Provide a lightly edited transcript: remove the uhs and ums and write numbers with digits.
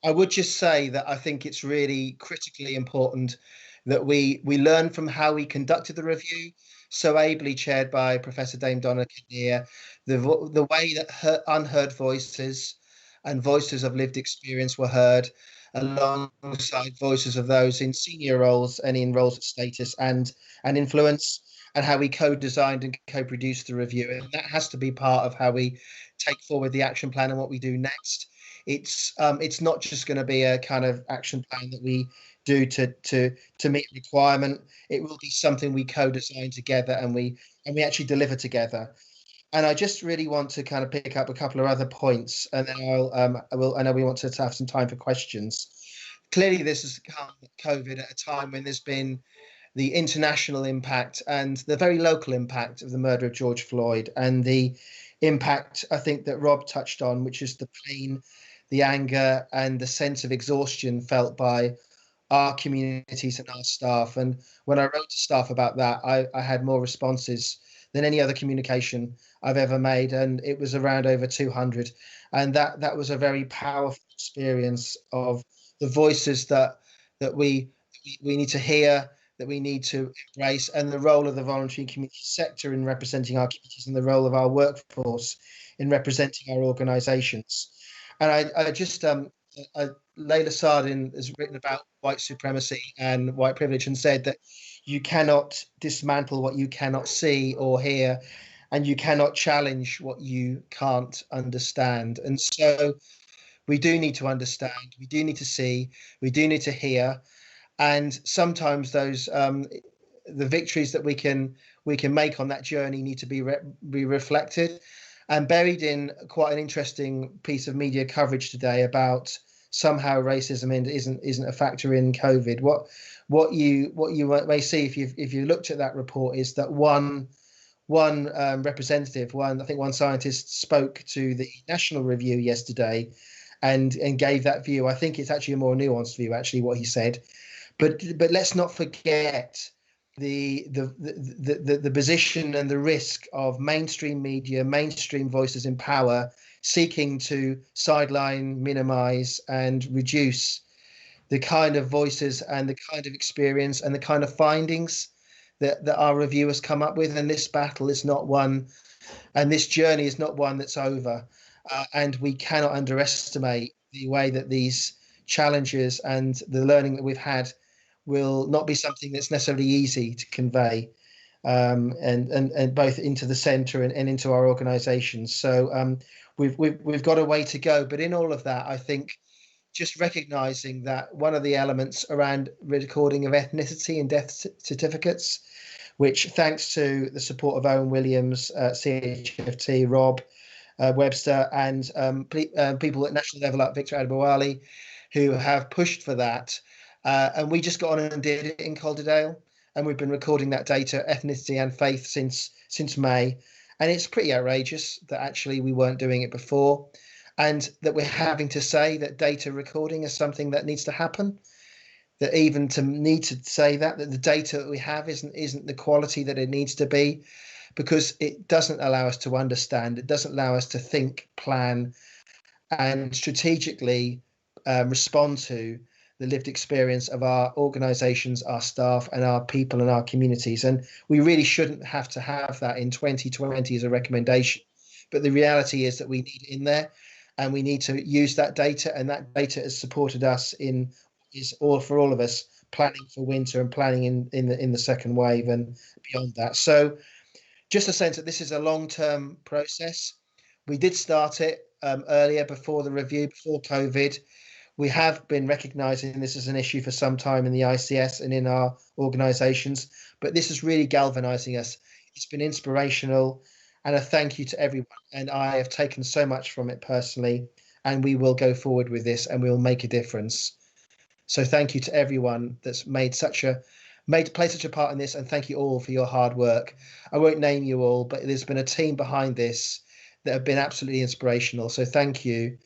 I would just say that I think it's really critically important that we learn from how we conducted the review, so ably chaired by Professor Dame Donna Kinnear, the way that unheard voices and voices of lived experience were heard, alongside voices of those in senior roles and in roles of status and influence, and how we co-designed and co-produced the review. And that has to be part of how we take forward the action plan and what we do next. It's not just going to be a kind of action plan that we do to meet a requirement. It will be something we co-design together, and we actually deliver together. And I just really want to kind of pick up a couple of other points, and then I know we want to have some time for questions. Clearly, this has come COVID at a time when there's been the international impact and the very local impact of the murder of George Floyd, and the impact I think that Rob touched on, which is the pain, the anger, and the sense of exhaustion felt by our communities and our staff. And when I wrote to staff about that, I had more responses than any other communication I've ever made, and it was around over 200. And that was a very powerful experience of the voices that we need to hear, that we need to embrace, and the role of the voluntary community sector in representing our communities, and the role of our workforce in representing our organisations. And I just Layla Sardin has written about white supremacy and white privilege and said that you cannot dismantle what you cannot see or hear, and you cannot challenge what you can't understand. And so we do need to understand, we do need to see, we do need to hear, and sometimes those the victories that we can make on that journey need to be reflected. And buried in quite an interesting piece of media coverage today about somehow racism isn't a factor in COVID. What you may see if you looked at that report is that one representative, I think one scientist spoke to the National Review yesterday, and gave that view. I think it's actually a more nuanced view, actually, what he said. But let's not forget the position and the risk of mainstream media, mainstream voices in power, seeking to sideline, minimize, and reduce the kind of voices and the kind of experience and the kind of findings that our reviewers come up with. And this battle is not one, and this journey is not one that's over. And we cannot underestimate the way that these challenges and the learning that we've had will not be something that's necessarily easy to convey, and both into the centre and into our organisations. So we've got a way to go. But in all of that, I think just recognising that one of the elements around recording of ethnicity and death certificates, which thanks to the support of Owen Williams, CHFT, Rob Webster, and people at national level like Victor Adebowale, who have pushed for that. And we just got on and did it in Calderdale, and we've been recording that data, ethnicity and faith, since May. And it's pretty outrageous that actually we weren't doing it before, and that we're having to say that data recording is something that needs to happen. That even to need to say that the data that we have isn't the quality that it needs to be, because it doesn't allow us to understand, it doesn't allow us to think, plan, and strategically respond to the lived experience of our organisations, our staff, and our people and our communities. And we really shouldn't have to have that in 2020 as a recommendation. But the reality is that we need it in there, and we need to use that data. And that data has supported us for all of us planning for winter and planning in the second wave and beyond that. So just a sense that this is a long-term process. We did start it earlier, before the review, before COVID. We have been recognising this as an issue for some time in the ICS and in our organisations, but this is really galvanising us. It's been inspirational, and a thank you to everyone. And I have taken so much from it personally, and we will go forward with this, and we will make a difference. So thank you to everyone that's played such a part in this, and thank you all for your hard work. I won't name you all, but there's been a team behind this that have been absolutely inspirational. So thank you.